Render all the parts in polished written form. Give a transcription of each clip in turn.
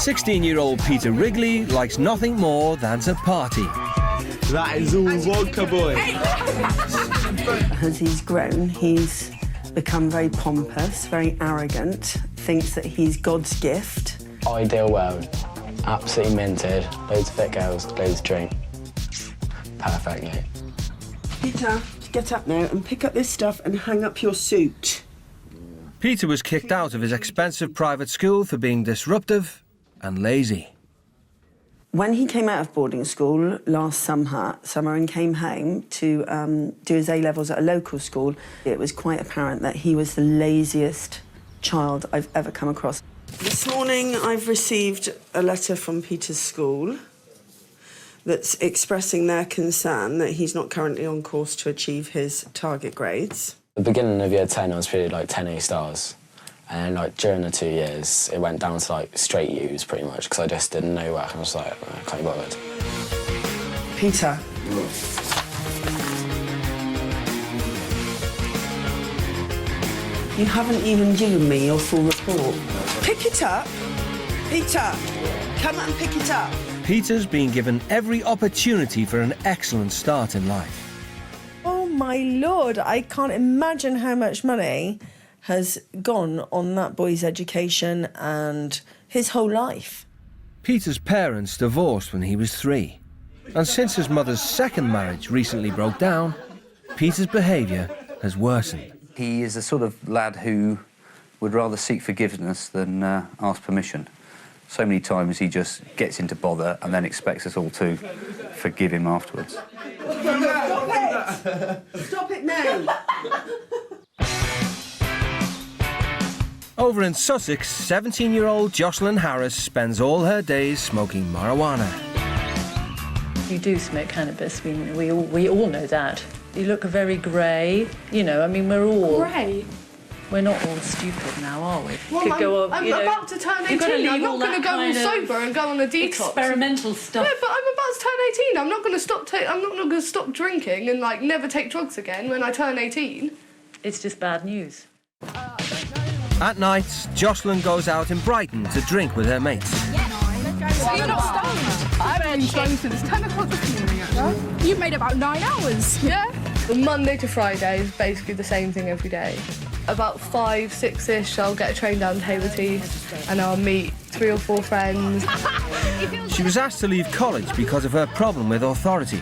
16-year-old Peter Wrigley likes nothing more than to party. That is all vodka, boy. As he's grown, he's become very pompous, very arrogant, thinks that he's God's gift. Ideal world. Absolutely minted. Loads of fit girls, loads of drink. Perfectly. Peter, get up now and pick up this stuff and hang up your suit. Peter was kicked out of his expensive private school for being disruptive and lazy. When he came out of boarding school last summer and came home to do his A-levels at a local school, it was quite apparent that he was the laziest child I've ever come across. This morning I've received a letter from Peter's school that's expressing their concern that he's not currently on course to achieve his target grades. At the beginning of year 10, I was pretty like 10 A stars. And like during the 2 years, it went down to like straight U's pretty much because I just did no work and I was like, I can't be bothered. Peter. You haven't even given me your full report. Pick it up. Peter, come and pick it up. Peter's been given every opportunity for an excellent start in life. Oh, my Lord, I can't imagine how much money has gone on that boy's education and his whole life. Peter's parents divorced when he was 3. And since his mother's second marriage recently broke down, Peter's behaviour has worsened. He is the sort of lad who would rather seek forgiveness than ask permission. So many times he just gets into bother and then expects us all to forgive him afterwards. Stop it! Stop it now! Over in Sussex, 17-year-old Jocelyn Harris spends all her days smoking marijuana. You do smoke cannabis, we all know that. You look very grey, you know, I mean, we're all... Grey? We're not all stupid now, are we? Well, I'm about to turn 18. I'm not going to go all sober and go on a detox. Experimental stuff. Yeah, but I'm about to turn 18. I'm not going to stop. I'm not going to stop drinking and like never take drugs again when I turn 18. It's just bad news. At night, Jocelyn goes out in Brighton to drink with her mates. So you're not stoned? I've been stoned since 10 o'clock this morning, actually. You've made about 9 hours. Yeah. Monday to Friday is basically the same thing every day. About 5, 6-ish, I'll get a train down to Hayward and I'll meet 3 or 4 friends. She was asked to leave college because of her problem with authority.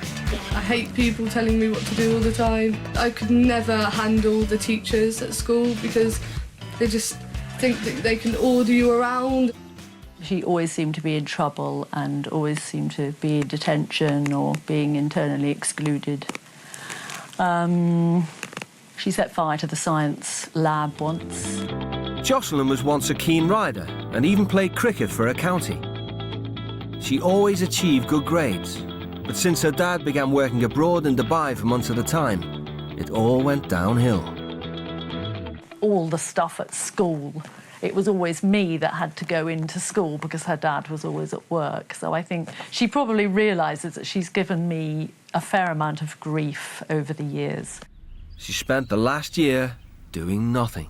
I hate people telling me what to do all the time. I could never handle the teachers at school because they just think that they can order you around. She always seemed to be in trouble and always seemed to be in detention or being internally excluded. She set fire to the science lab once. Jocelyn was once a keen rider and even played cricket for her county. She always achieved good grades, but since her dad began working abroad in Dubai for months at a time, it all went downhill. All the stuff at school, it was always me that had to go into school because her dad was always at work. So I think she probably realises that she's given me a fair amount of grief over the years. She spent the last year doing nothing.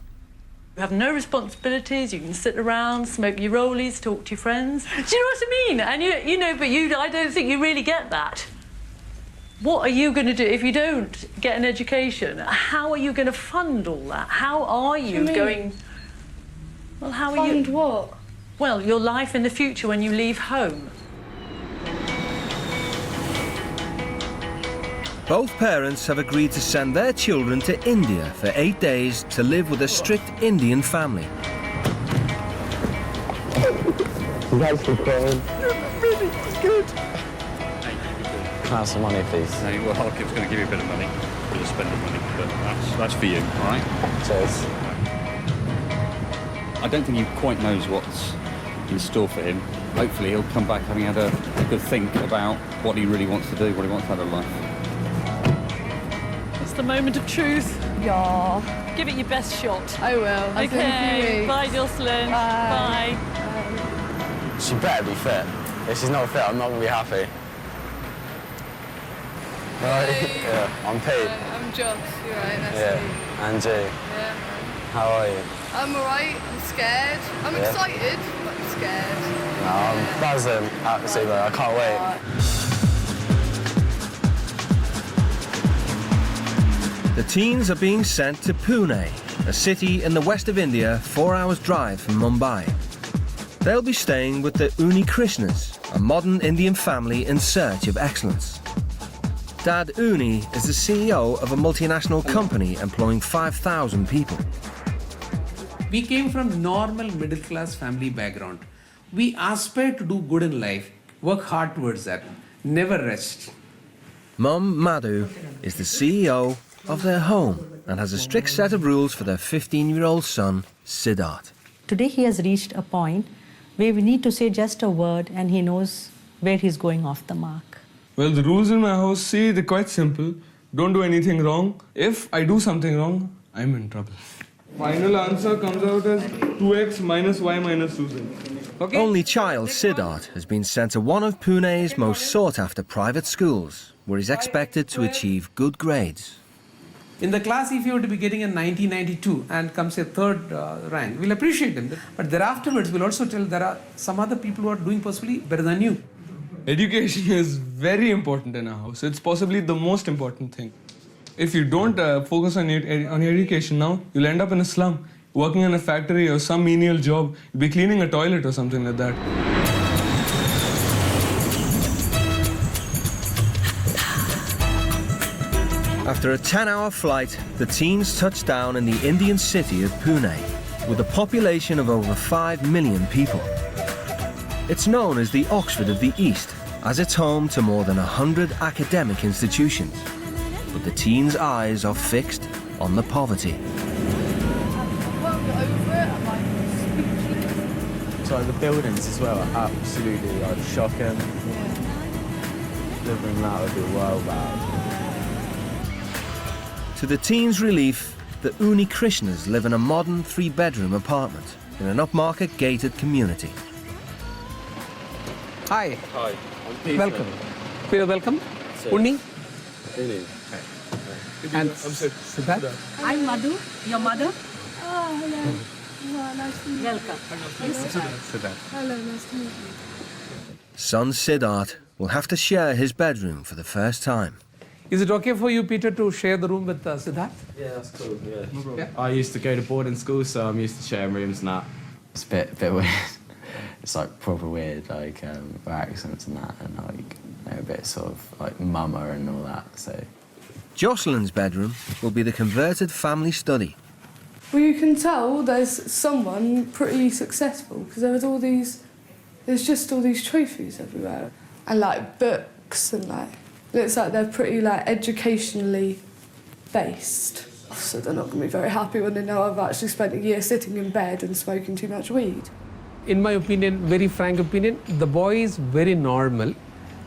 You have no responsibilities, you can sit around, smoke your rollies, talk to your friends. Do you know what I mean? And you know, but I don't think you really get that. What are you going to do if you don't get an education? How are you going to fund all that? How are you going... Well, how are you... Fund what? Well, your life in the future when you leave home. Both parents have agreed to send their children to India for 8 days to live with a strict Indian family. Thanks for crying. Really good. Can I have some money, please? No, well, I was going to give you a bit of money, a bit of spending money, but that's for you, all right? Cheers. I don't think he quite knows what's in store for him. Hopefully he'll come back having had a good think about what he really wants to do, what he wants out of life. It's the moment of truth. Yeah. Give it your best shot. I will. Okay. Bye, Jocelyn. Bye. Bye. She better be fit. If she's not fit, I'm not going to be happy. Right? Yeah, I'm Pete. I'm Joss. You're right. Nice Yeah, to meet you. and Jay. Yeah. How are you? I'm alright. I'm scared. I'm excited. scared. No, I'm buzzing. Absolutely, I can't wait. The teens are being sent to Pune, a city in the west of India, 4 hours' drive from Mumbai. They'll be staying with the Unnikrishnans, a modern Indian family in search of excellence. Dad Unni is the CEO of a multinational company employing 5,000 people. We came from normal middle-class family background. We aspire to do good in life, work hard towards that, never rest. Mum, Madhu, is the CEO of their home and has a strict set of rules for their 15-year-old son, Siddarth. Today he has reached a point where we need to say just a word and he knows where he's going off the mark. Well, the rules in my house, see, they're quite simple. Don't do anything wrong. If I do something wrong, I'm in trouble. Final answer comes out as 2x minus y minus 2z. Okay? Only child Siddarth has been sent to one of Pune's most sought-after private schools, where he's expected to achieve good grades. In the class, if you were to be getting a 1992 and comes a third rank, we'll appreciate them. But thereafterwards, we'll also tell there are some other people who are doing possibly better than you. Education is very important in our house. It's possibly the most important thing. If you don't focus on your education now, you'll end up in a slum, working in a factory or some menial job. You'll be cleaning a toilet or something like that. After a 10-hour flight, the teens touched down in the Indian city of Pune, with a population of over 5 million people. It's known as the Oxford of the East, as it's home to more than 100 academic institutions. But the teens' eyes are fixed on the poverty. So the buildings as well are absolutely shocking. Living in that would be well bad. To the teens' relief, the Unnikrishnans live in a modern 3-bedroom apartment in an upmarket gated community. Hi. Hi, I'm Peter. Welcome. Peter, welcome. Unni. Unni. And Siddarth. I'm Madhu, your mother. Oh, hello. Wow, nice to meet you. Welcome. Siddarth. Hello, nice to meet you. Son Siddarth will have to share his bedroom for the first time. Is it okay for you, Peter, to share the room with Siddarth? Yeah, that's cool. Yeah. No problem. Yeah. I used to go to boarding school, so I'm used to sharing rooms and that. It's a bit weird. It's like proper weird, like with accents and that, and like a bit sort of like mama and all that. So Jocelyn's bedroom will be the converted family study. Well, you can tell there's someone pretty successful because there's just all these trophies everywhere and like books and like looks like they're pretty like educationally based. So they're not going to be very happy when they know I've actually spent a year sitting in bed and smoking too much weed. In my opinion, very frank opinion, the boy is very normal,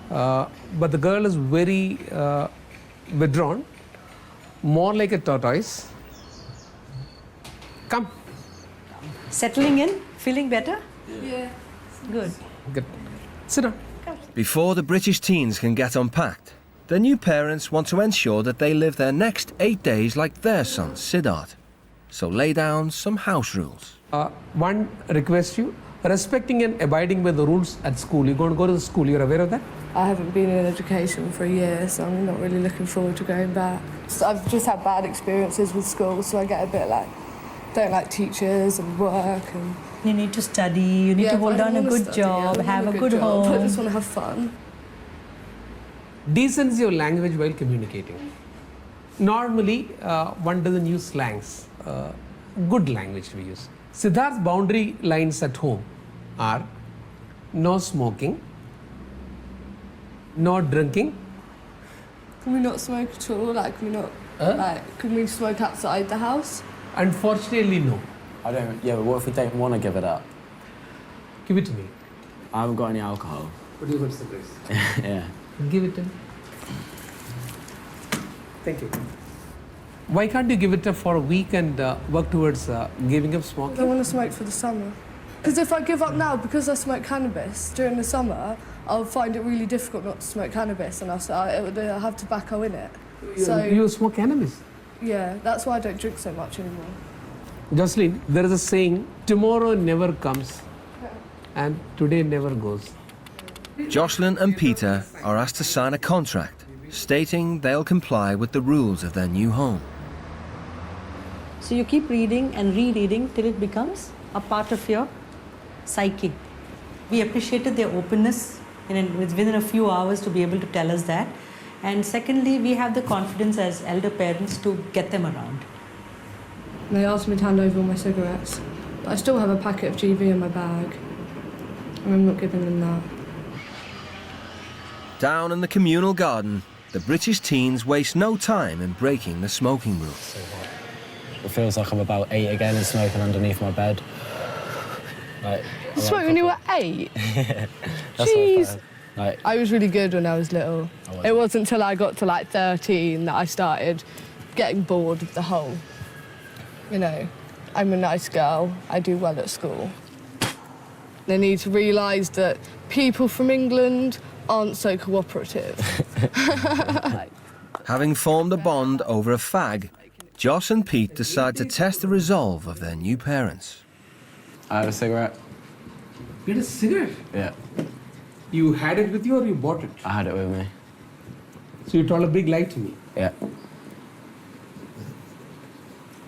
but the girl is very withdrawn, more like a tortoise. Come. Settling in? Feeling better? Yeah. Good. Good. Sit down. Before the British teens can get unpacked, their new parents want to ensure that they live their next 8 days like their son, Siddarth. So lay down some house rules. One request you, respecting and abiding by the rules at school. You're going to go to the school, you're aware of that? I haven't been in education for a year, so I'm not really looking forward to going back. So I've just had bad experiences with school, so I get a bit like, don't like teachers and work and... You need to study, you need to hold on a good job, have a good home. I just want to have fun. Decency of language while communicating. Normally, one doesn't use slangs. Good language we use. Siddarth's boundary lines at home are no smoking, no drinking. Can we not smoke at all? Like, can we not, can we smoke outside the house? Unfortunately, no. I don't. Yeah, but what if we don't want to give it up? Give it to me. I haven't got any alcohol. What do you want to say? Yeah. Give it to me. Thank you. Why can't you give it up for a week and work towards giving up smoking? I want to smoke for the summer. Because if I give up now, because I smoke cannabis during the summer, I'll find it really difficult not to smoke cannabis and I'll have tobacco in it. You smoke cannabis? Yeah, that's why I don't drink so much anymore. Jocelyn, there is a saying, tomorrow never comes. and today never goes. Jocelyn and Peter are asked to sign a contract stating they'll comply with the rules of their new home. So you keep reading and rereading till it becomes a part of your psyche. We appreciated their openness within a few hours to be able to tell us that. And secondly, we have the confidence as elder parents to get them around. They asked me to hand over all my cigarettes. But I still have a packet of GB in my bag. And I'm not giving them that. Down in the communal garden, the British teens waste no time in breaking the smoking rule. It feels like I'm about 8 again and smoking underneath my bed. Like, You smoked when you were 8? That's Jeez. Like, I was really good when I was little. It wasn't until I got to like 13 that I started getting bored of the whole, you know, I'm a nice girl, I do well at school. They need to realise that people from England aren't so cooperative. Having formed a bond over a fag, Joss and Pete decide to test the resolve of their new parents. I had a cigarette. You had a cigarette? Yeah. You had it with you or you bought it? I had it with me. So you told a big lie to me. Yeah.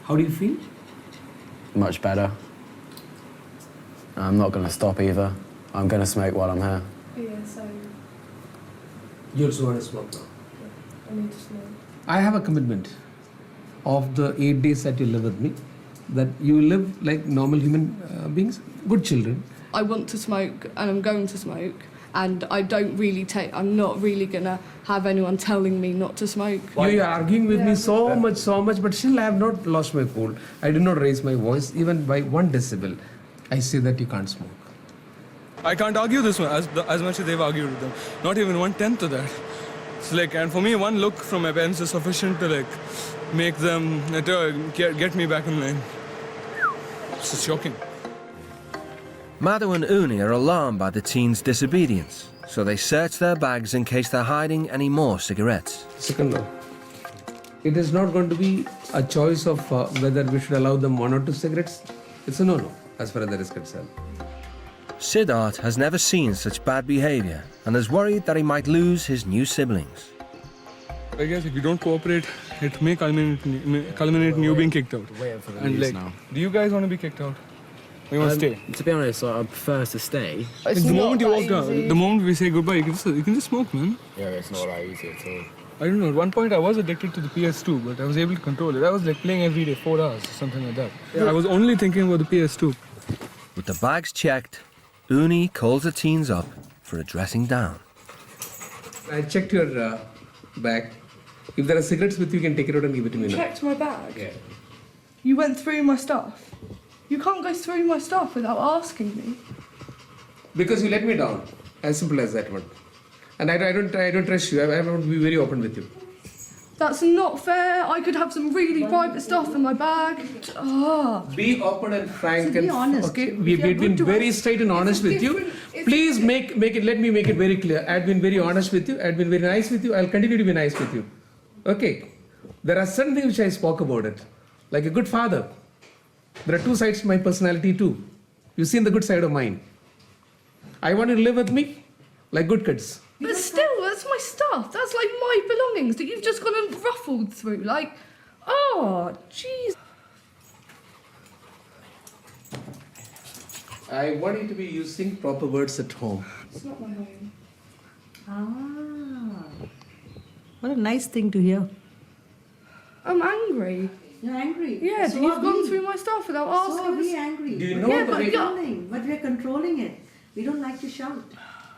How do you feel? Much better. I'm not going to stop either. I'm going to smoke while I'm here. Yeah, so You also want to smoke now? I need to smoke. I have a commitment of the 8 days that you live with me, that you live like normal human beings, good children. I want to smoke and I'm going to smoke and I'm not really gonna have anyone telling me not to smoke. You are arguing with me so much, but still I have not lost my cool. I did not raise my voice even by 1 decibel. I say that you can't smoke. I can't argue this one as much as they've argued with them. Not even 1/10 of that. It's like, and for me, one look from my parents is sufficient to like make them get me back in line. It's just shocking. Madhu and Unni are alarmed by the teens' disobedience, so they search their bags in case they're hiding any more cigarettes. Second one. It is not going to be a choice of whether we should allow them 1 or 2 cigarettes. It's a no-no, as far as that is concerned. Siddarth has never seen such bad behaviour and is worried that he might lose his new siblings. I guess if you don't cooperate, it may culminate in you being kicked out. And like, do you guys want to be kicked out? Or you want to stay? To be honest, I prefer to stay. Like, the moment you walk down, the moment we say goodbye, you can just smoke, man. Yeah, it's not that easy at all. I don't know, at one point I was addicted to the PS2, but I was able to control it. I was like playing every day, 4 hours, or something like that. Yeah. I was only thinking about the PS2. With the bags checked, Unni calls the teens up for a dressing down. I checked your bag. If there are cigarettes with you, you can take it out and give it to me now. Checked my bag? Yeah. You went through my stuff? You can't go through my stuff without asking me. Because you let me down. As simple as that one. And I don't trust you. I want to be very open with you. That's not fair. I could have some really private stuff in my bag. Be open and frank. So be honest. Okay, we've been very straight and honest with you. Please make it. Let me make it very clear. I've been very honest with you. I've been very nice with you. I'll continue to be nice with you. Okay. There are certain things which I spoke about it. Like a good father. There are 2 sides to my personality too. You've seen the good side of mine. I want you to live with me like good kids. But still, that's my stuff. That's like my belongings that you've just gone and ruffled through. Like, oh, jeez. I want you to be using proper words at home. It's not my home. Ah, what a nice thing to hear. I'm angry. You're angry? Yeah, so you've gone through my stuff without asking. So are we angry? Do you know yeah, the But we're controlling it. We don't like to shout.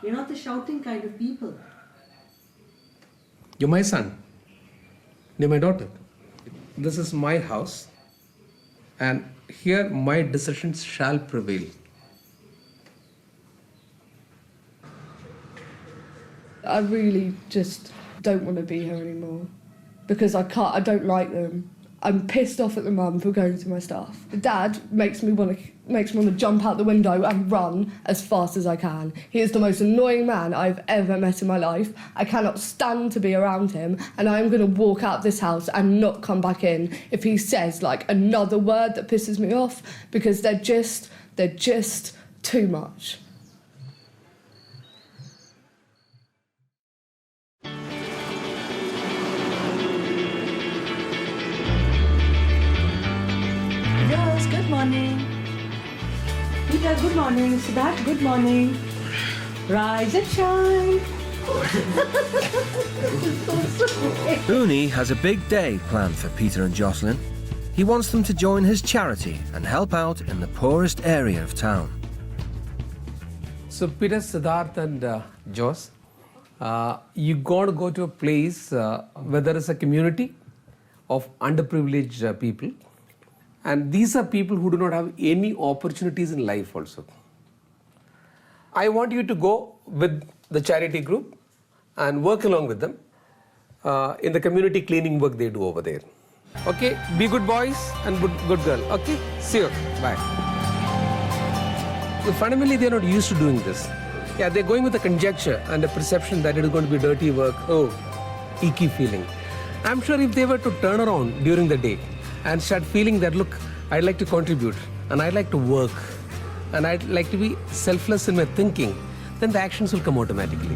We're not the shouting kind of people. You're my son. You're my daughter. This is my house. And here my decisions shall prevail. I really just don't want to be here anymore because I don't like them. I'm pissed off at the mum for going through my stuff. The dad makes me want to jump out the window and run as fast as I can. He is the most annoying man I've ever met in my life. I cannot stand to be around him, and I am going to walk out this house and not come back in if he says like another word that pisses me off, because they're just too much. morning, Siddarth. Good morning. Rise and shine. Unni has a big day planned for Peter and Jocelyn. He wants them to join his charity and help out in the poorest area of town. So Peter, Siddarth and Jos, you got to go to a place where there is a community of underprivileged people. And these are people who do not have any opportunities in life also. I want you to go with the charity group and work along with them in the community cleaning work they do over there. Okay, be good boys and good girl. Okay, see you. Bye. So fundamentally, they're not used to doing this. Yeah, they're going with a conjecture and a perception that it is going to be dirty work. Oh, icky feeling. I'm sure if they were to turn around during the day and start feeling that, look, I'd like to contribute and I'd like to work and I'd like to be selfless in my thinking, then the actions will come automatically.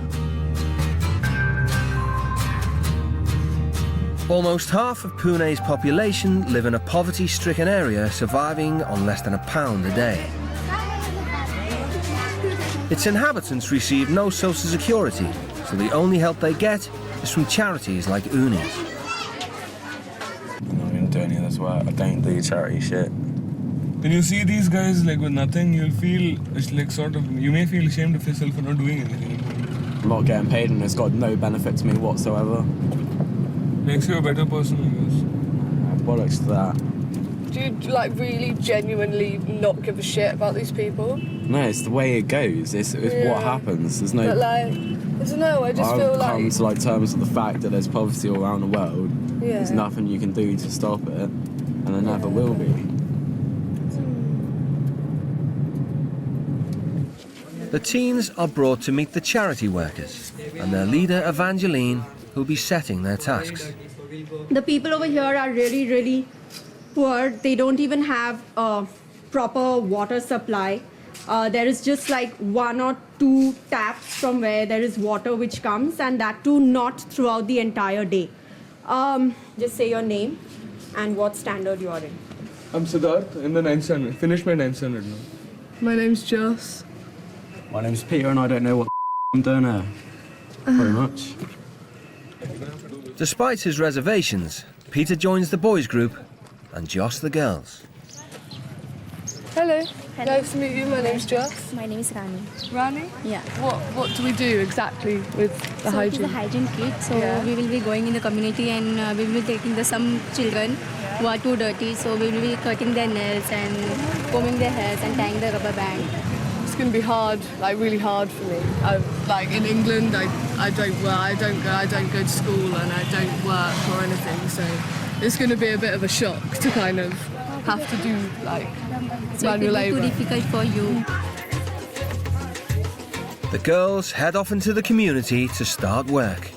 Almost half of Pune's population live in a poverty-stricken area, surviving on less than £1 a day. Its inhabitants receive no social security, so the only help they get is from charities like Unni's. I'm not going to do any of this work. I don't do charity shit. When you see these guys like with nothing, you'll feel it's like sort of, you may feel ashamed of yourself for not doing anything. I'm not getting paid and it's got no benefit to me whatsoever. Makes you a better person, I guess. Bollocks to that. Do you like really genuinely not give a shit about these people? No, it's the way it goes. It's what happens. There's no. But like, I don't know. I just feel I've like. come to like terms with the fact that there's poverty all around the world. Yeah. There's nothing you can do to stop it, and there never will be. The teens are brought to meet the charity workers and their leader Evangeline, who'll be setting their tasks. The people over here are really, really poor. They don't even have a proper water supply. There is just like 1 or 2 taps from where there is water which comes, and that too not throughout the entire day. Just say your name and what standard you are in. I'm Siddarth in the 9th standard. Finished my 9th standard now. My name's Jos. My name's Peter and I don't know what I'm doing here. Very much. Despite his reservations, Peter joins the boys' group and Jos the girls. Hello. Nice to meet you. My name's Jos. My name is Rani. Rani? Yeah. What do we do exactly with the hygiene? It is a hygiene kit. So we will be going in the community and we will be taking some children who are too dirty. So we will be cutting their nails and combing their hairs and tying the rubber band. It's going to be hard, like really hard for me. Like in England, I don't go to school and I don't work or anything. So it's going to be a bit of a shock to kind of have to do like manual labour. So it will be too difficult for you. The girls head off into the community to start work.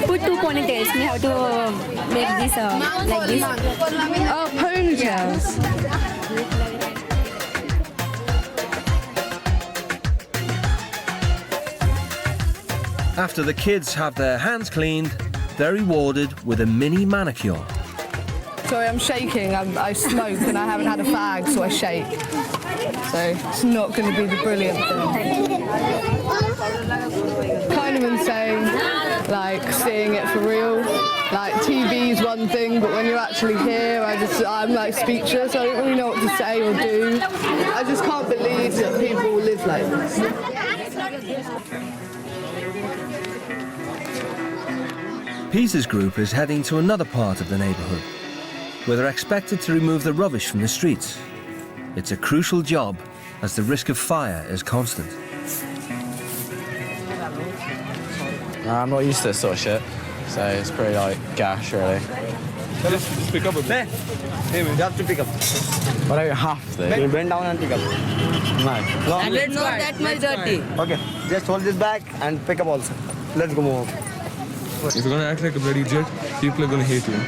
Put 2 ponytails. We have to make this like this. Oh, ponytails. After the kids have their hands cleaned, they're rewarded with a mini manicure. Sorry, I'm shaking. I smoke and I haven't had a fag, so I shake. So it's not going to be the brilliant thing. Kind of insane, like seeing it for real. Like TV is one thing, but when you're actually here, I'm like speechless. I don't really know what to say or do. I just can't believe that people live like this. Peter's group is heading to another part of the neighbourhood, where they're expected to remove the rubbish from the streets. It's a crucial job, as the risk of fire is constant. I'm not used to this sort of shit, so it's pretty like gash, really. Just pick up a bit. Hey, man, you have to pick up. But I don't have to. You bend down and pick up. No. And it's not that much dirty. Okay, just hold this back and pick up also. Let's go move. If you're gonna act like a bloody jet, people are gonna hate you.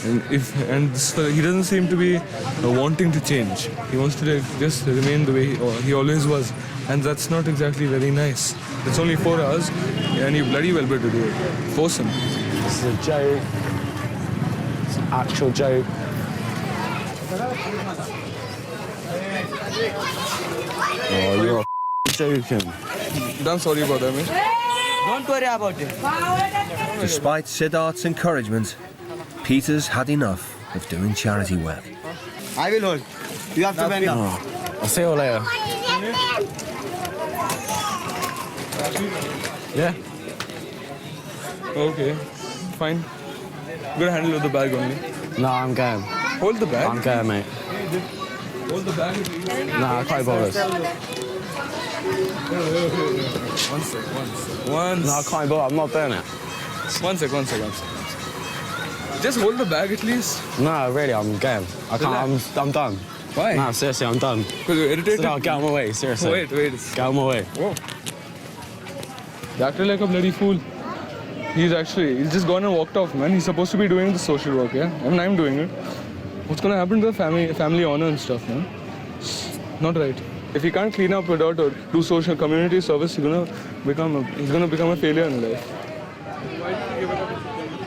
And he doesn't seem to be wanting to change. He wants to just remain the way he always was, and that's not exactly very nice. It's only 4 hours, and you bloody well better do it. Force him. This is a joke. It's an actual joke. Oh, you're joking. I'm sorry about that, mate. Don't worry about it. Despite Siddarth's encouragement, Peter's had enough of doing charity work. I will hold. You have to bend down. I'll see you later. Yeah. Okay, fine. Good handle with the bag only. No, I'm going. Hold the bag. I'm going, mate. Hold the bag. No, I can't bother. One sec. No, I can't bother. I'm not doing it. One sec. Just hold the bag at least. No, really, I'm going. I can't. I'm done. Why? No, seriously, I'm done. Because you're irritated? No, get out of my way, seriously. Wait. Get out of my way. Whoa. He acted like a bloody fool. He's just gone and walked off, man. He's supposed to be doing the social work, yeah? I mean, I'm doing it. What's gonna happen to the family honor and stuff, man? Not right. If he can't clean up without or do social community service, he's gonna become a failure in life.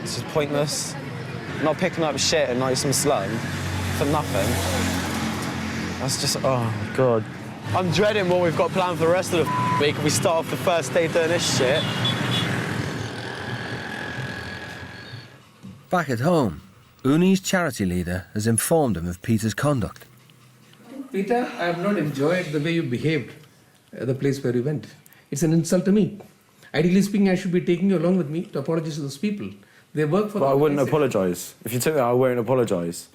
This is pointless. Not picking up shit in like some slum for nothing. That's just, oh God. I'm dreading what we've got planned for the rest of the week. We start off the first day doing this shit. Back at home, Unni's charity leader has informed him of Peter's conduct. Peter, I have not enjoyed the way you behaved at the place where you went. It's an insult to me. Ideally speaking, I should be taking you along with me to apologize to those people. They work for. But I wouldn't apologise. If you took me, I won't apologise.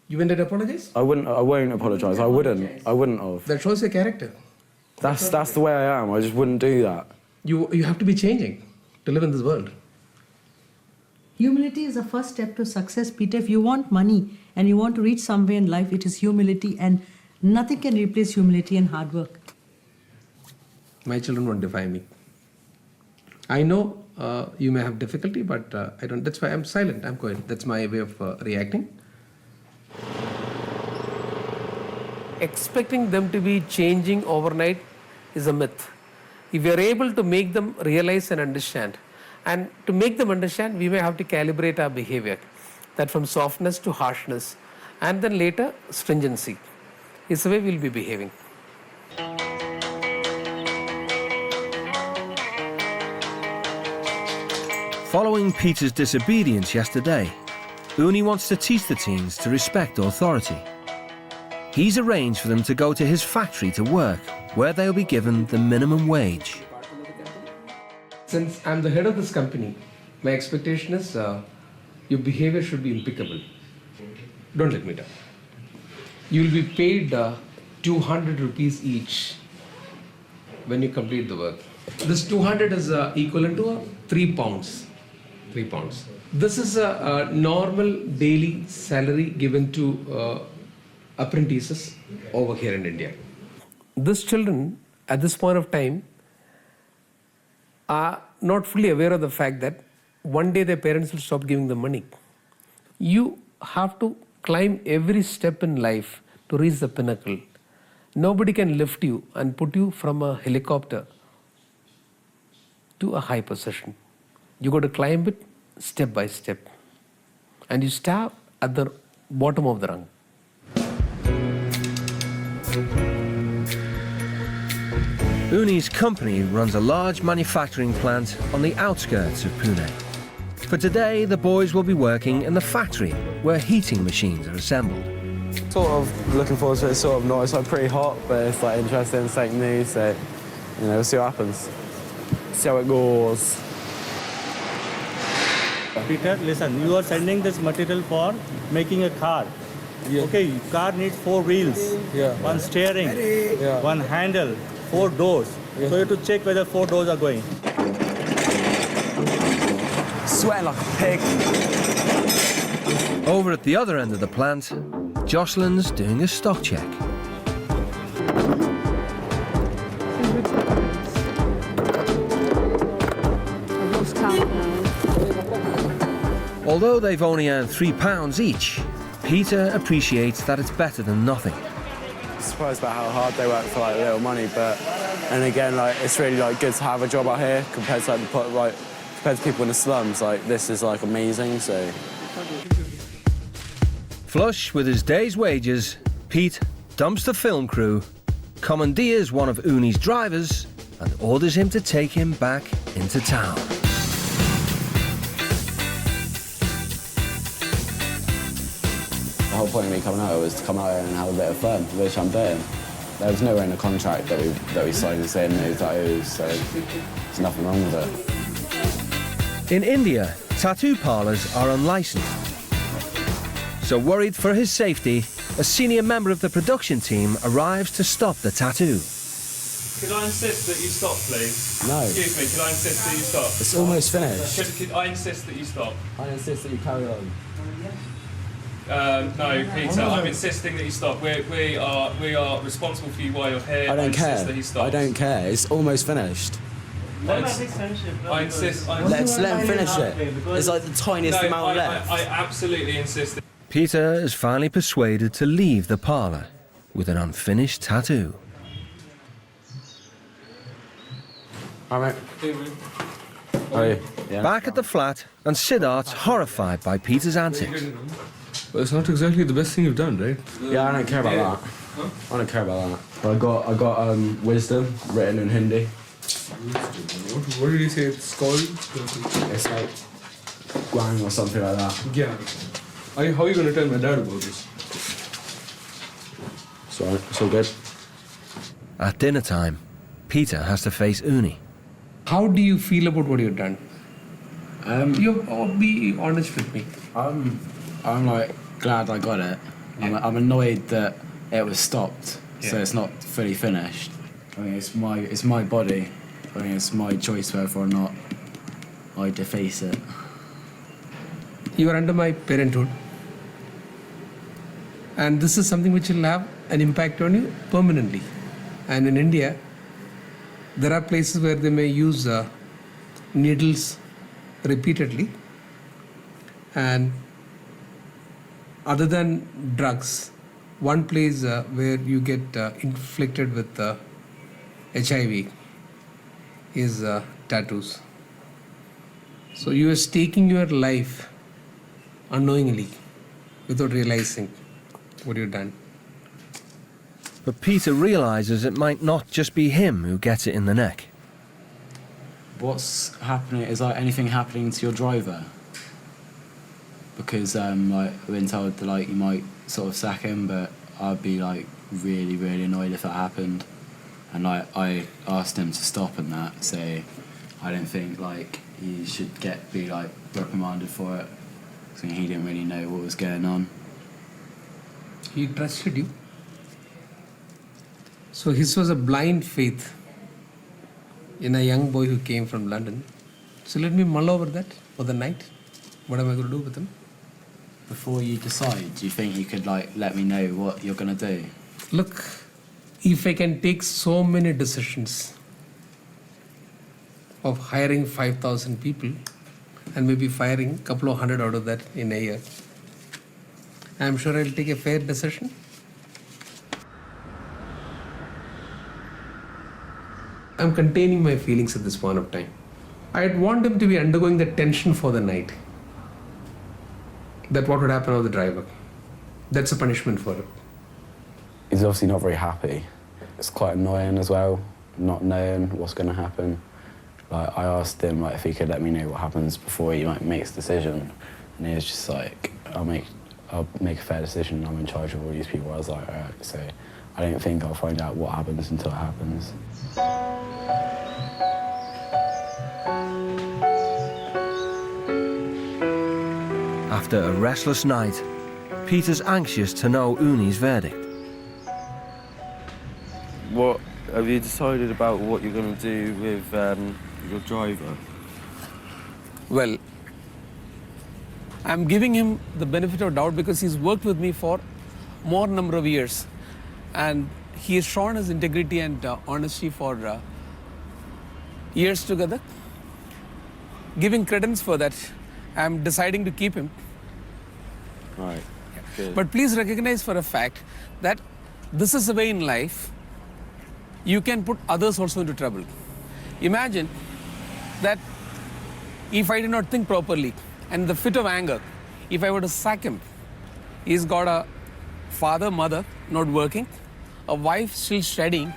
You went and apologise? I won't apologise. I wouldn't have. That shows your character. That's the way I am. I just wouldn't do that. You have to be changing to live in this world. Humility is the first step to success, Peter. If you want money and you want to reach somewhere in life, it is humility, and nothing can replace humility and hard work. My children won't defy me. I know you may have difficulty, but I don't. That's why I'm silent. I'm quiet. That's my way of reacting. Expecting them to be changing overnight is a myth. If we are able to make them realize and understand, and to make them understand, we may have to calibrate our behavior, that from softness to harshness, and then later stringency is the way we'll be behaving. Following Peter's disobedience yesterday, Unni wants to teach the teens to respect authority. He's arranged for them to go to his factory to work, where they'll be given the minimum wage. Since I'm the head of this company, my expectation is your behavior should be impeccable. Don't let me down. You'll be paid 200 rupees each when you complete the work. This 200 is equivalent to 3 pounds. 3 pounds. This is a normal daily salary given to apprentices over here in India. These children, at this point of time, are not fully aware of the fact that one day their parents will stop giving them money. You have to climb every step in life to reach the pinnacle. Nobody can lift you and put you from a helicopter to a high position. You got to climb it step by step. And you start at the bottom of the rung. Unni's company runs a large manufacturing plant on the outskirts of Pune. For today, the boys will be working in the factory where heating machines are assembled. Sort of looking forward to it, sort of not. It's like pretty hot, but it's like interesting, something new, so, you know, we'll see what happens. See how it goes. Peter, listen, you are sending this material for making a car. Yeah. Okay, car needs 4 wheels, yeah. 1 steering, yeah. 1 handle, 4 doors. Yeah. So you have to check whether 4 doors are going. Sweating like a pig. Over at the other end of the plant, Jocelyn's doing a stock check. Although they've only earned £3 each, Peter appreciates that it's better than nothing. Surprised about how hard they work for like little money, but and again, like it's really like good to have a job out here compared to compared to people in the slums. Like this is like amazing. So Flush with his day's wages, Pete dumps the film crew, commandeers one of Unni's drivers, and orders him to take him back into town. The whole point of me coming out was to come out here and have a bit of fun, which I'm doing. There was nowhere in the contract that we signed saying no tattoos, so there's nothing wrong with it. In India, tattoo parlours are unlicensed. So worried for his safety, a senior member of the production team arrives to stop the tattoo. Could I insist that you stop, please? No. Excuse me, could I insist that you stop? It's almost finished. Could I insist that you stop? I insist that you carry on. No, Peter, I'm insisting that you stop. We are responsible for you while you're here. I don't care. Insist that he stops. I don't care. It's almost finished. I insist. Let's let him finish it. There's like the tiniest amount left. I absolutely insist. Peter is finally persuaded to leave the parlour with an unfinished tattoo. All right. Oh, yeah. Back at the flat, and Siddarth's horrified by Peter's antics. Well, it's not exactly the best thing you've done, right? Yeah, I don't care about that. Huh? I don't care about that. But I got wisdom written in Hindi. What did you say it's called? It's like Guang or something like that. Yeah. How are you going to tell my dad about this? It's all right. It's all good. At dinner time, Peter has to face Unni. How do you feel about what you've done? Be honest with me. I'm like glad I got it. Yeah. I'm annoyed that it was stopped, so it's not fully finished. I mean, it's my body. I mean, it's my choice whether or not I deface it. You are under my parenthood, and this is something which will have an impact on you permanently. And in India, there are places where they may use needles repeatedly, and other than drugs, one place where you get inflicted with HIV is tattoos. So you are staking your life unknowingly, without realizing what you've done. But Peter realises it might not just be him who gets it in the neck. What's happening is like anything happening to your driver, because like I've been told that like you might sort of sack him, but I'd be like really annoyed if that happened, and like I asked him to stop and that, so I don't think like he should be like reprimanded for it, so he didn't really know what was going on. He trusted you. So his was a blind faith in a young boy who came from London. So let me mull over that for the night. What am I going to do with him? Before you decide, do you think you could like let me know what you're going to do? Look, if I can take so many decisions of hiring 5,000 people and maybe firing a couple of hundred out of that in a year, I'm sure I'll take a fair decision. I'm containing my feelings at this point of time. I'd want him to be undergoing the tension for the night. That what would happen to the driver. That's a punishment for him. He's obviously not very happy. It's quite annoying as well, not knowing what's going to happen. Like I asked him like if he could let me know what happens before he like makes a decision, and he was just like, I'll make a fair decision. I'm in charge of all these people. I was like, all right. So I don't think I'll find out what happens until it happens. After a restless night, Peter's anxious to know Unni's verdict. What have you decided about what you're going to do with your driver? Well, I'm giving him the benefit of doubt because he's worked with me for more number of years, and he has shown his integrity and honesty for years together. Giving credence for that, I'm deciding to keep him. Right. Good. But please recognize for a fact that this is the way in life you can put others also into trouble. Imagine that if I did not think properly and the fit of anger, if I were to sack him, he's got a father, mother, not working, a wife still studying,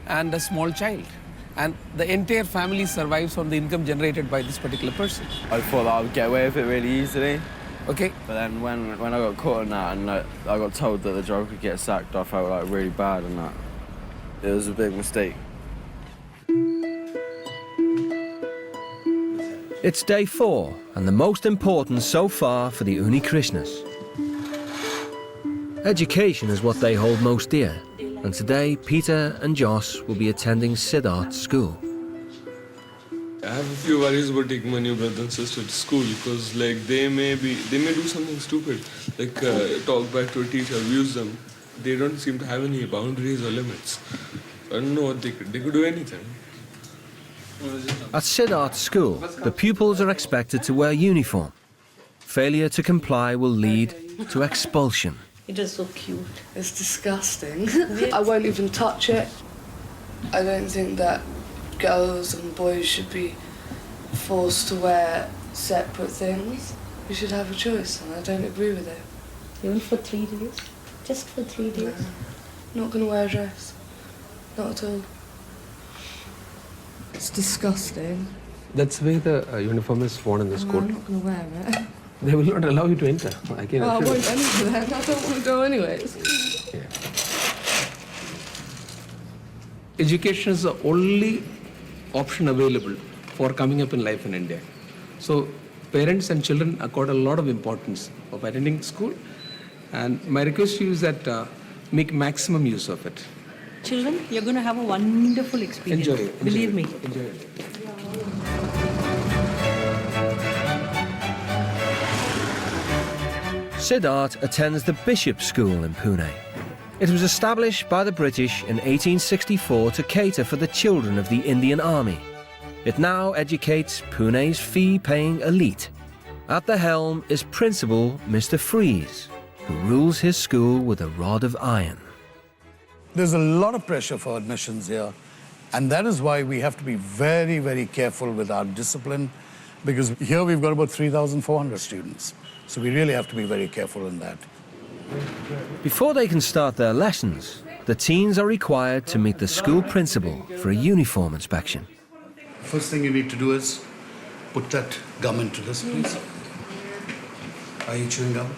and a small child. And the entire family survives on the income generated by this particular person. I thought that I would get away with it really easily. Okay. But then when I got caught on that and I got told that the driver could get sacked, I felt like really bad and that it was a big mistake. It's day 4, and the most important so far for the Unnikrishnas. Education is what they hold most dear, and today Peter and Joss will be attending Siddarth's school. I have a few worries about taking my new brother and sister to school because, like, they may do something stupid, like talk back to a teacher, abuse them. They don't seem to have any boundaries or limits. I don't know what they could do anything. At Siddarth's school, the pupils are expected to wear uniform. Failure to comply will lead to expulsion. It is so cute. It's disgusting. I won't even touch it. I don't think that girls and boys should be forced to wear separate things. We should have a choice, and I don't agree with it. Even for 3 days? Just for 3 days? No. Not going to wear a dress. Not at all. It's disgusting. That's the way the uniform is worn in the school. I'm not going to wear it. They will not allow you to enter. I can I assure won't you. enter then. I don't want to go anyways. Education is the only option available for coming up in life in India. So parents and children accord a lot of importance of attending school, and my request to you is that make maximum use of it. Children, you're going to have a wonderful experience. Enjoy it. Believe me. Enjoy it. Siddarth attends the Bishop's School in Pune. It was established by the British in 1864 to cater for the children of the Indian Army. It now educates Pune's fee-paying elite. At the helm is Principal Mr. Freeze, who rules his school with a rod of iron. There's a lot of pressure for admissions here, and that is why we have to be very, very careful with our discipline, because here we've got about 3,400 students. So we really have to be very careful in that. Before they can start their lessons, the teens are required to meet the school principal for a uniform inspection. First thing you need to do is put that gum into this, please. Are you chewing gum?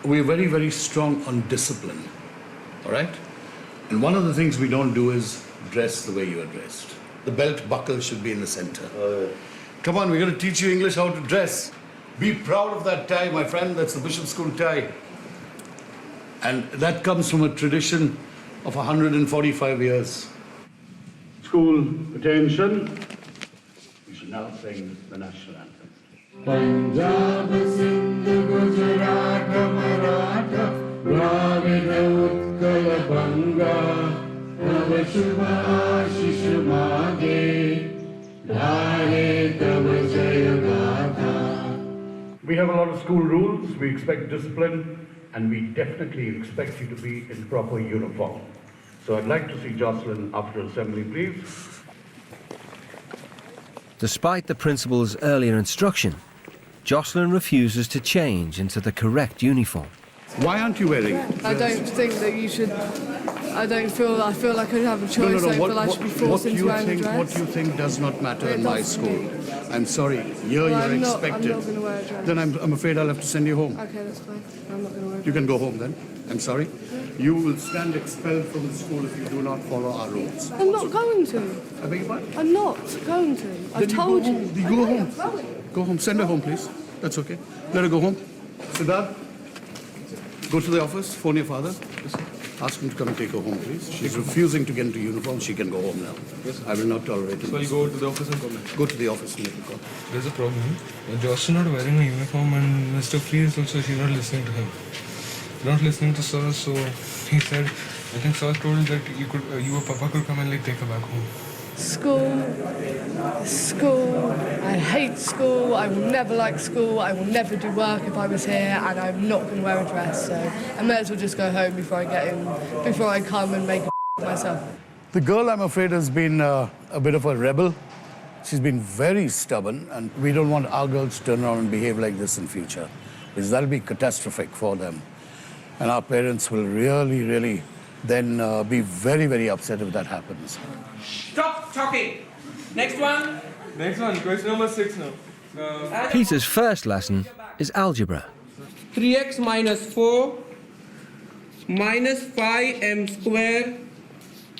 We're very, very strong on discipline, all right? And one of the things we don't do is dress the way you are dressed. The belt buckle should be in the center. Come on, we're going to teach you English how to dress. Be proud of that tie, my friend. That's the Bishop's School tie. And that comes from a tradition of 145 years. School, attention. We should now sing the national anthem. Punjab, Sindh, Gujarat, Maratha, Dravida, Utkala, Banga, Tava Shubha Ashish Mage, Dhare Tava Jaya Gatha. We have a lot of school rules. We expect discipline, and we definitely expect you to be in proper uniform. So I'd like to see Jocelyn after assembly, please. Despite the principal's earlier instruction, Jocelyn refuses to change into the correct uniform. Why aren't you wearing it? I don't think that you should. I feel like I have a choice. I feel I should be forced into wearing a dress. What you think does not matter in my school. I'm sorry. Here you're expected. I'm not going to wear a dress. Then I'm afraid I'll have to send you home. Okay, that's fine. I'm not going to wear a dress. You can go home then. I'm sorry. You will stand expelled from the school if you do not follow our rules. I'm not going to. I beg your pardon? I'm not going to. I've told you. You go home. Go home. Send her home, please. That's okay. Let her go home. Siddarth, go to the office. Phone your father. Ask him to come and take her home, please. She's refusing to get into uniform. She can go home now. Yes, sir. I will not tolerate it. So I'll go to the office and come back. Go to the office and make a call. There's a problem. Jocelyn not wearing a uniform, and Mr. Freeze also, she's not listening to him. Not listening to Sir, so he said, I think Sir told that you or Papa could come and like take her back home. School. I hate school. I will never like school. I will never do work if I was here, and I'm not going to wear a dress. So I may as well just go home before I come and make a myself. The girl, I'm afraid, has been a bit of a rebel. She's been very stubborn, and we don't want our girls to turn around and behave like this in future, because that'll be catastrophic for them. And our parents will really, really then be very, very upset if that happens. Stop talking. Next one. Next one, question number 6 now. Peter's first lesson is algebra. 3x minus 4 minus 5m square.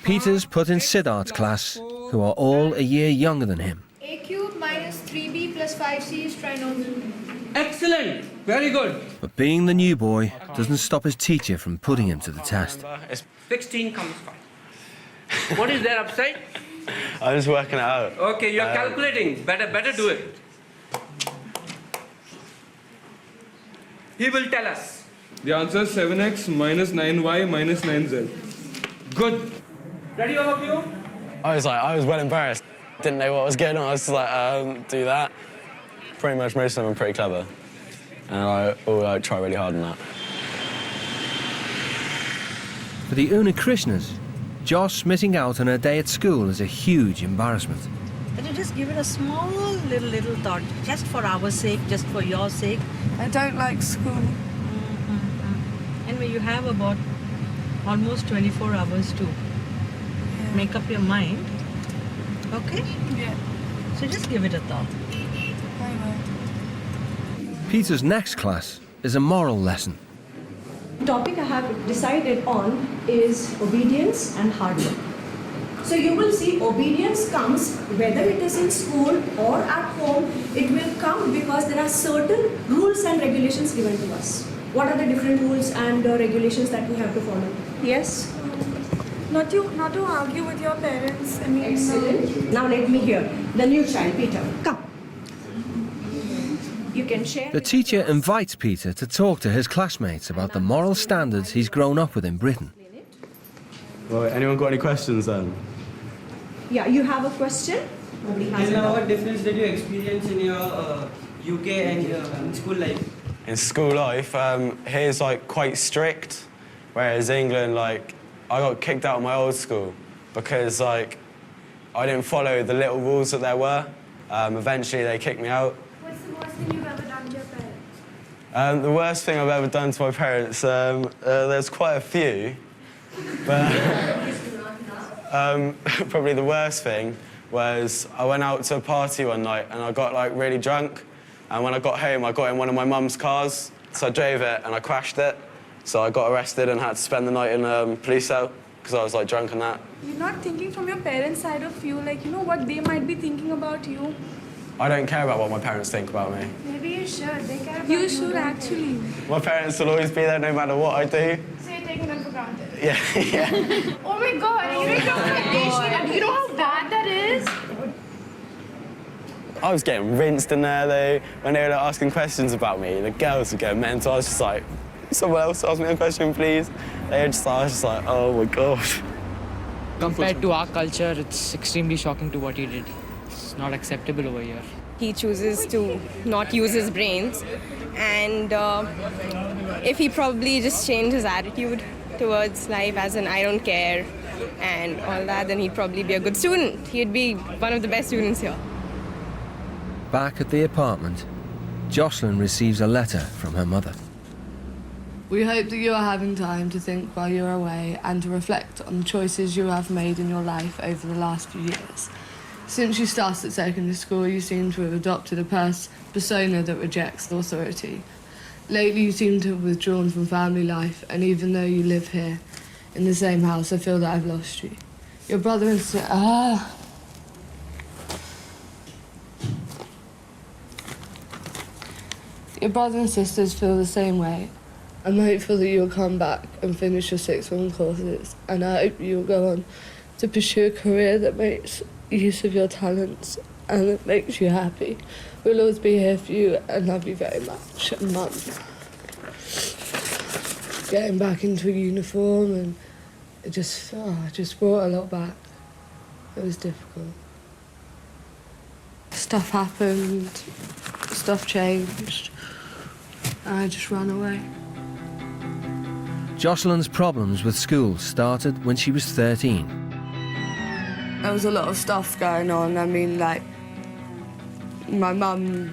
Peter's put in Siddarth's class, who are all a year younger than him. A cube minus 3b plus 5c is trinomial. Excellent. Very good. But being the new boy doesn't stop his teacher from putting him to the test. 16 comes 5. What is there upside? I'm just working it out. Okay, you are calculating. Better do it. He will tell us. The answer is 7x minus 9y minus 9z. Good. Ready, all of you? I was well embarrassed. Didn't know what was going on. I was just like, do that. Pretty much most of them are pretty clever. And I all try really hard on that. For the Unnikrishnans, Joss missing out on her day at school is a huge embarrassment. Can you just give it a small little thought, just for our sake, just for your sake? I don't like school. Anyway, you have about almost 24 hours to make up your mind. Okay? Yeah. So just give it a thought. Peter's next class is a moral lesson. The topic I have decided on is obedience and hard work. So you will see obedience comes whether it is in school or at home, it will come because there are certain rules and regulations given to us. What are the different rules and regulations that we have to follow? Yes? Not to argue with your parents. I mean, excellent. Now let me hear. The new child, Peter. Come. You can share. The teacher invites Peter to talk to his classmates about the moral standards he's grown up with in Britain. Well, anyone got any questions then? Yeah, you have a question? Nobody has it. What difference did you experience in your UK and in school life? In school life, here's like quite strict, whereas England, like, I got kicked out of my old school because like I didn't follow the little rules that there were. Eventually, they kicked me out. What's the worst thing you've ever done to your parents? The worst thing I've ever done to my parents, there's quite a few, but probably the worst thing was I went out to a party one night and I got like really drunk, and when I got home I got in one of my mum's cars, so I drove it and I crashed it, so I got arrested and had to spend the night in a police cell because I was like drunk and that. You're not thinking from your parents' side of view, like, you know, what they might be thinking about you. I don't care about what my parents think about me. Maybe you should. They care about You should actually. My parents will always be there no matter what I do. So you're taking them for granted. Yeah, yeah. Oh my God, you don't know you know how bad that is? I was getting rinsed in there though. When they were asking questions about me, the girls were getting mental. I was just like, someone else ask me a question, please. I was just like, oh my God. Compared to our culture, it's extremely shocking to what he did. It's not acceptable over here. He chooses to not use his brains, and if he probably just changed his attitude towards life as in I don't care and all that, then he'd probably be a good student. He'd be one of the best students here. Back at the apartment, Jocelyn receives a letter from her mother. We hope that you are having time to think while you're away and to reflect on the choices you have made in your life over the last few years. Since you started secondary school, you seem to have adopted a persona that rejects authority. Lately, you seem to have withdrawn from family life, and even though you live here in the same house, I feel that I've lost you. Your brother and sister... Your brother and sisters feel the same way. I'm hopeful that you'll come back and finish your sixth form courses, and I hope you'll go on to pursue a career that makes use of your talents and that makes you happy. We'll always be here for you and love you very much. Mum. Getting back into a uniform, and it just brought a lot back. It was difficult. Stuff happened, stuff changed, and I just ran away. Jocelyn's problems with school started when she was 13. There was a lot of stuff going on. I mean, like, my mum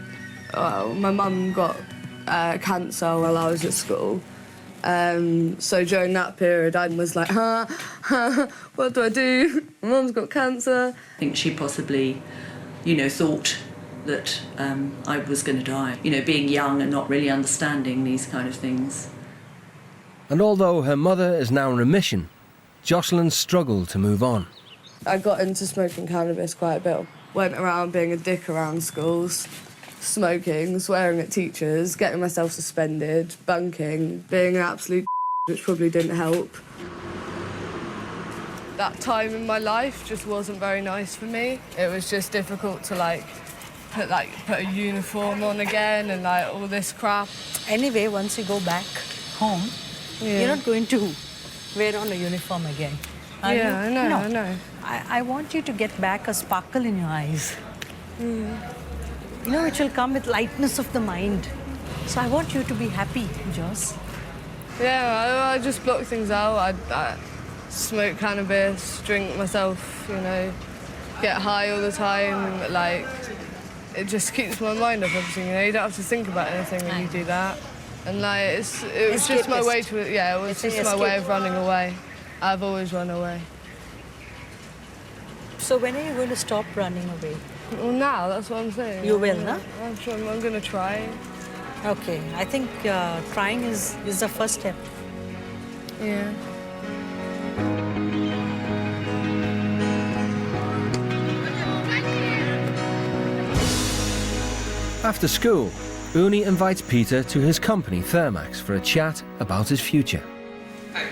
got cancer while I was at school, So during that period, I was like, what do I do? My mum's got cancer. I think she possibly, thought that I was going to die. Being young and not really understanding these kind of things. And although her mother is now in remission, Jocelyn struggled to move on. I got into smoking cannabis quite a bit. Went around being a dick around schools, smoking, swearing at teachers, getting myself suspended, bunking, being an absolute which probably didn't help. That time in my life just wasn't very nice for me. It was just difficult to put a uniform on again and all this crap. Anyway, once you go back home, you're not going to wear on a uniform again. Are you? I know, No. I know. I want you to get back a sparkle in your eyes. It will come with lightness of the mind. So I want you to be happy, Joss. Yeah, I just block things out. I smoke cannabis, drink myself, get high all the time. It just keeps my mind off everything, You don't have to think about anything when you do that. And it was just my way to, it was just my way of running away. I've always run away. So when are you going to stop running away? Well, now, that's what I'm saying. You will, no? I'm going to try. Okay, I think trying is the first step. Yeah. After school, Unni invites Peter to his company, Thermax, for a chat about his future. Hi.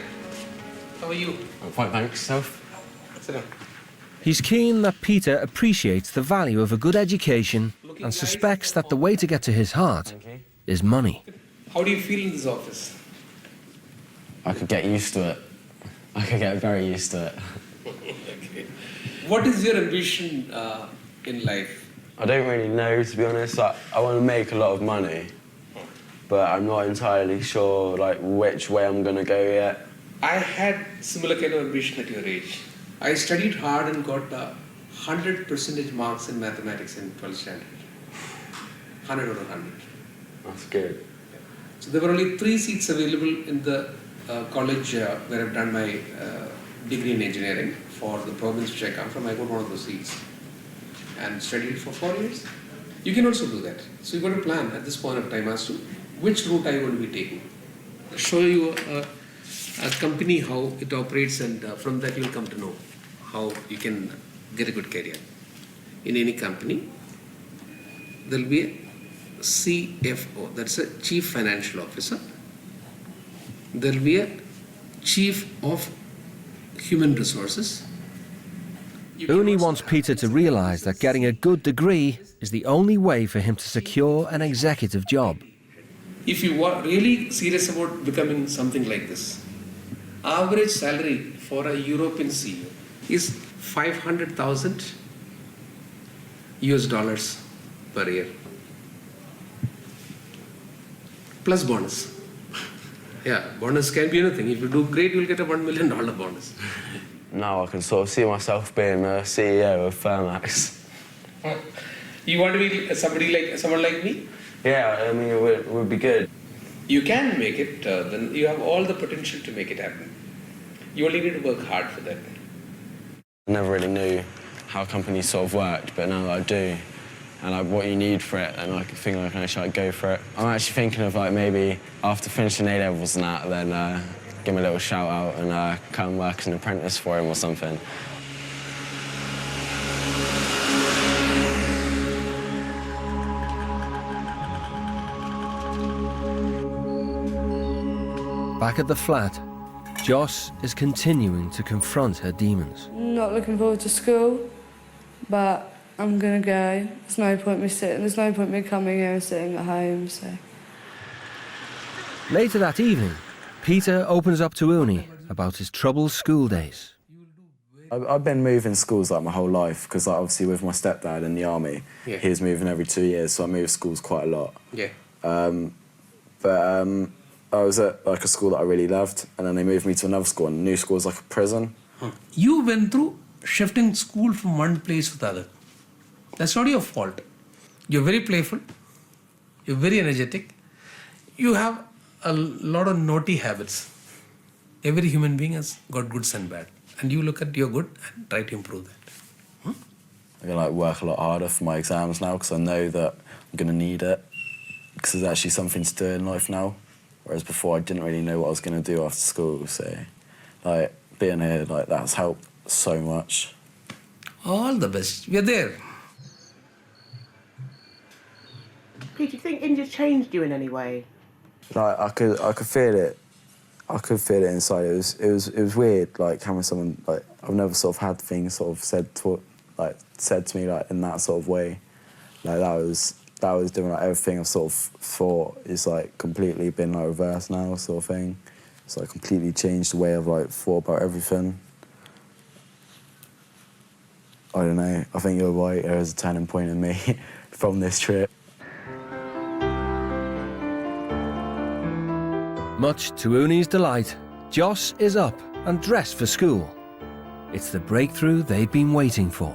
How are you? I'm fine, thanks. Yourself? Sit down. He's keen that Peter appreciates the value of a good education and suspects that the way to get to his heart is money. How do you feel in this office? I could get used to it. I could get very used to it. Okay. What is your ambition in life? I don't really know, to be honest. I want to make a lot of money, but I'm not entirely sure which way I'm going to go yet. I had similar kind of ambition at your age. I studied hard and got 100% marks in mathematics in 12th standard. 100 out of 100. That's good. So there were only 3 seats available in the college where I've done my degree in engineering for the province which I come from. I got one of those seats and studied for 4 years. You can also do that. So you've got to plan at this point of time as to which route I want to be taking. I'll show you a company, how it operates, and from that you'll come to know how you can get a good career. In any company, there'll be a CFO, that's a Chief Financial Officer. There'll be a Chief of Human Resources. Unni wants Peter to realise that getting a good degree is the only way for him to secure an executive job. If you are really serious about becoming something like this, average salary for a European CEO is $500,000 US per year. Plus bonus. Yeah, bonus can be anything. If you do great, you'll get a $1 million bonus. Now I can sort of see myself being a CEO of Thermax. You want to be someone like me? Yeah, I mean, it would be good. You can make it, then you have all the potential to make it happen. You only need to work hard for that. I never really knew how companies sort of worked, but now I do. And what you need for it, and I think I can actually go for it. I'm actually thinking of maybe after finishing A-levels and that, then give him a little shout out and come work as an apprentice for him or something. Back at the flat, Joss is continuing to confront her demons. Not looking forward to school, but I'm gonna go. There's no point me sitting. There's no point me coming here and sitting at home. So. Later that evening, Peter opens up to Unni about his troubled school days. I've been moving schools my whole life because obviously with my stepdad in the army, he was moving every 2 years, so I moved schools quite a lot. Yeah. I was at a school that I really loved, and then they moved me to another school, and the new school was like a prison. You went through shifting school from one place to the other. That's not your fault. You're very playful. You're very energetic. You have a lot of naughty habits. Every human being has got goods and bad. And you look at your good and try to improve that. I'm going to work a lot harder for my exams now because I know that I'm going to need it. Because there's actually something to do in life now. Whereas before I didn't really know what I was going to do after school. So, being here, that's helped so much. All the best. We're there. Pete, do you think India changed you in any way? I could feel it. I could feel it inside. It was weird, having someone I've never sort of had things sort of said to me in that sort of way. That was doing everything I've sort of thought is completely been reversed now, sort of thing. It's completely changed the way I've thought about everything. I don't know. I think you're right. There is a turning point in me from this trip. Much to Unni's delight, Joss is up and dressed for school. It's the breakthrough they'd been waiting for.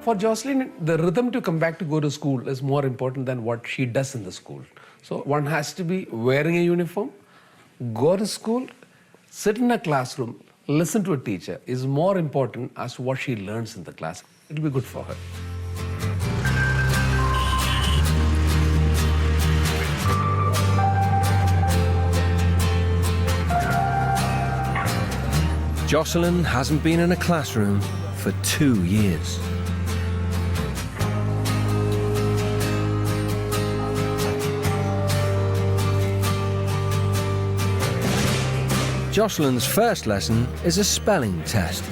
For Jocelyn, the rhythm to come back to go to school is more important than what she does in the school. So one has to be wearing a uniform, go to school, sit in a classroom, listen to a teacher is more important as what she learns in the class. It'll be good for her. Jocelyn hasn't been in a classroom for 2 years. Jocelyn's first lesson is a spelling test.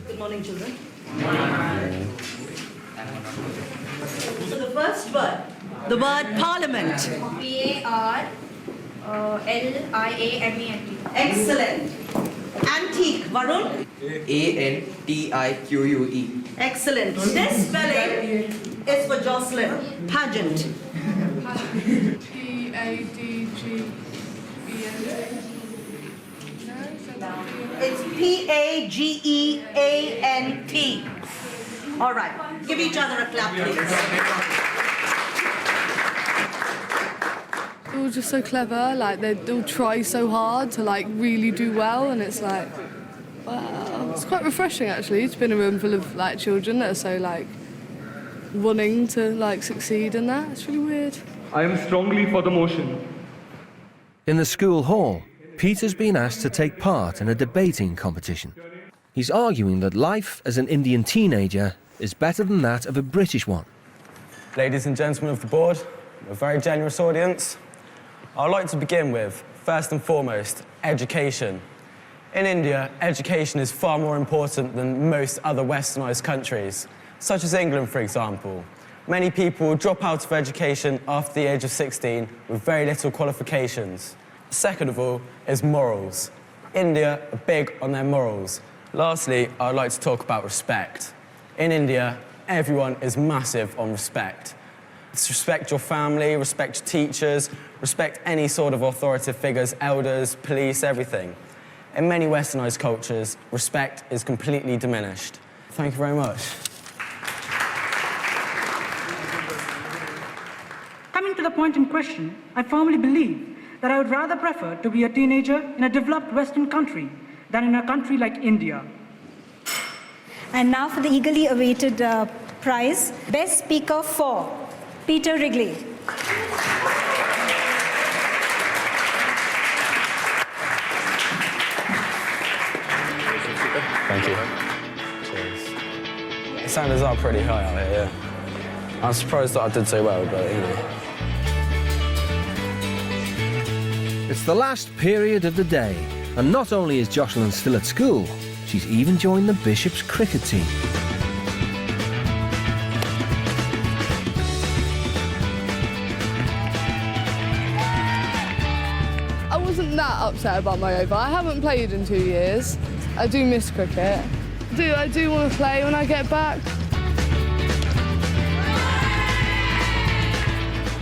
Good morning, children. So the first word, the word parliament. P-A-R-L-I-A-M-E-N-T. Excellent. Antique, Varun. A-N-T-I-Q-U-E. Excellent. This spelling is for Jocelyn. Pageant. P-A-D-G-E-N-T. It's P-A-G-E-A-N-T. All right. Give each other a clap, please. They're all just so clever, they'll try so hard to really do well, and it's wow. It's quite refreshing actually to be in a room full of children that are so wanting to succeed in that. It's really weird. I am strongly for the motion. In the school hall, Peter's been asked to take part in a debating competition. He's arguing that life as an Indian teenager is better than that of a British one. Ladies and gentlemen of the board, a very generous audience. I'd like to begin with, first and foremost, education. In India, education is far more important than most other westernised countries, such as England, for example. Many people drop out of education after the age of 16 with very little qualifications. Second of all is morals. India are big on their morals. Lastly, I'd like to talk about respect. In India, everyone is massive on respect. Respect your family, respect your teachers, respect any sort of authoritative figures, elders, police, everything. In many westernised cultures, respect is completely diminished. Thank you very much. Coming to the point in question, I firmly believe that I would rather prefer to be a teenager in a developed Western country than in a country like India. And now for the eagerly awaited prize, Best Speaker for Peter Wrigley. Thank you. Cheers. The standards are pretty high out here, yeah. I'm surprised that I did so well, but It's the last period of the day, and not only is Jocelyn still at school, she's even joined the Bishop's cricket team. I wasn't that upset about my over. I haven't played in 2 years. I do miss cricket. I do want to play when I get back.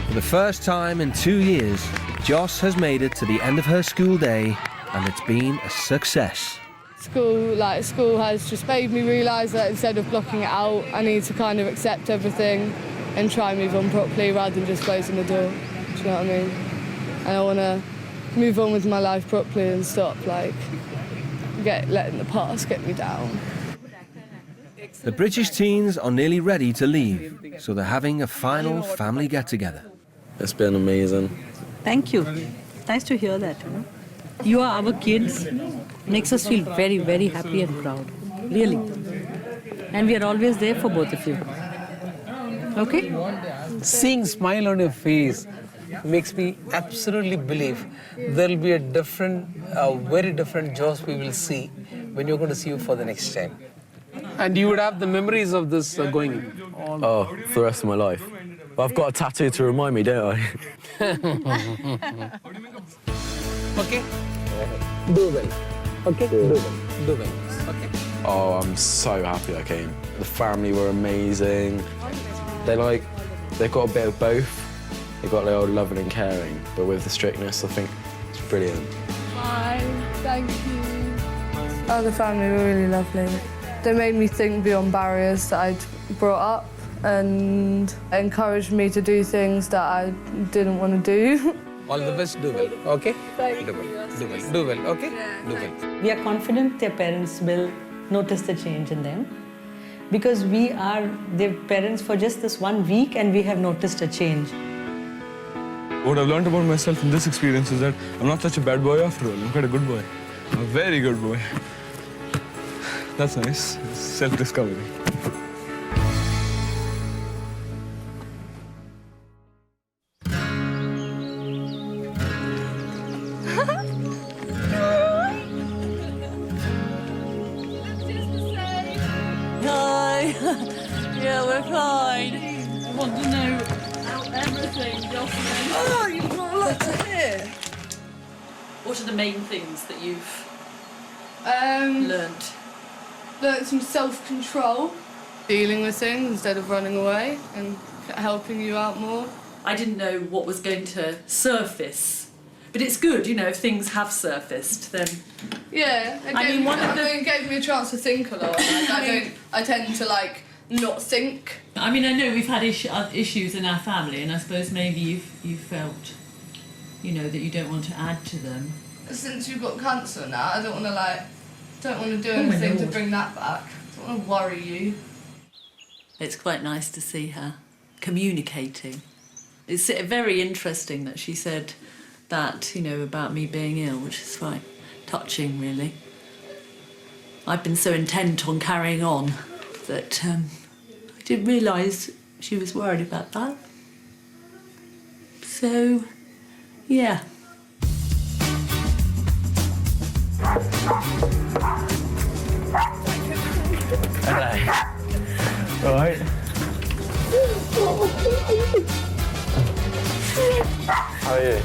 For the first time in 2 years, Joss has made it to the end of her school day, and it's been a success. School has just made me realise that instead of blocking it out, I need to kind of accept everything and try and move on properly rather than just closing the door. Do you know what I mean? And I want to move on with my life properly and stop, like, letting the past get me down. The British teens are nearly ready to leave, so they're having a final family get-together. It's been amazing. Thank you. Nice to hear that. You are our kids. Makes us feel very, very happy and proud. Really. And we are always there for both of you. Okay? Seeing smile on your face makes me absolutely believe there'll be a different, very different Joss we will see when you're going to see you for the next time. And you would have the memories of this going on. Oh, for the rest of my life. But I've got a tattoo to remind me, don't I? Okay? Do well. Okay? Do well. Do well. Okay? Oh, I'm so happy I came. The family were amazing. They've got a bit of both. They've got the old loving and caring, but with the strictness, I think it's brilliant. Bye, thank you. Oh, the family were really lovely. They made me think beyond barriers that I'd brought up and encouraged me to do things that I didn't want to do. All the best, do well, okay? Thank do you. well, do well, do well, okay? Yeah. Do well. We are confident their parents will notice the change in them because we are their parents for just this 1 week and we have noticed a change. What I've learned about myself in this experience is that I'm not such a bad boy after all. I'm quite a good boy. I'm a very good boy. That's nice. Self-discovery. Yeah, we're fine. I want to know everything, Jocelyn. Oh, you've got a lot to hear. What are the main things that you've learnt? Learned some self-control, dealing with things instead of running away and helping you out more. I didn't know what was going to surface, but it's good, you know, if things have surfaced, then... Yeah, it gave me a chance to think a lot. Like, I tend to, like, not think. I mean, I know we've had issues in our family, and I suppose maybe you've felt, you know, that you don't want to add to them. Since you've got cancer now, I don't want to do anything to bring that back. I don't want to worry you. It's quite nice to see her communicating. It's very interesting that she said that, you know, about me being ill, which is quite touching, really. I've been so intent on carrying on that I didn't realise she was worried about that. So, yeah. Hello. All right. How are you?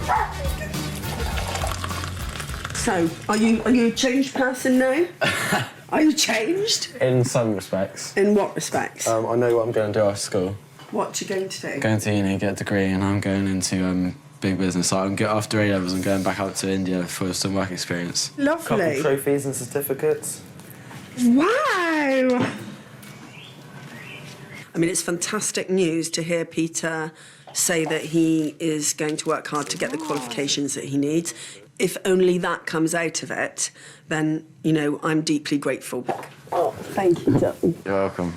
So, are you a changed person now? Are you changed? In some respects. In what respects? I know what I'm going to do after school. What you going to do? Going to uni, get a degree, and I'm going into big business. So after A-levels, I'm going back out to India for some work experience. Lovely. Couple trophies and certificates. Wow! I mean, it's fantastic news to hear Peter say that he is going to work hard to get the qualifications that he needs. If only that comes out of it, then, you know, I'm deeply grateful. Oh, thank you, darling. You're welcome.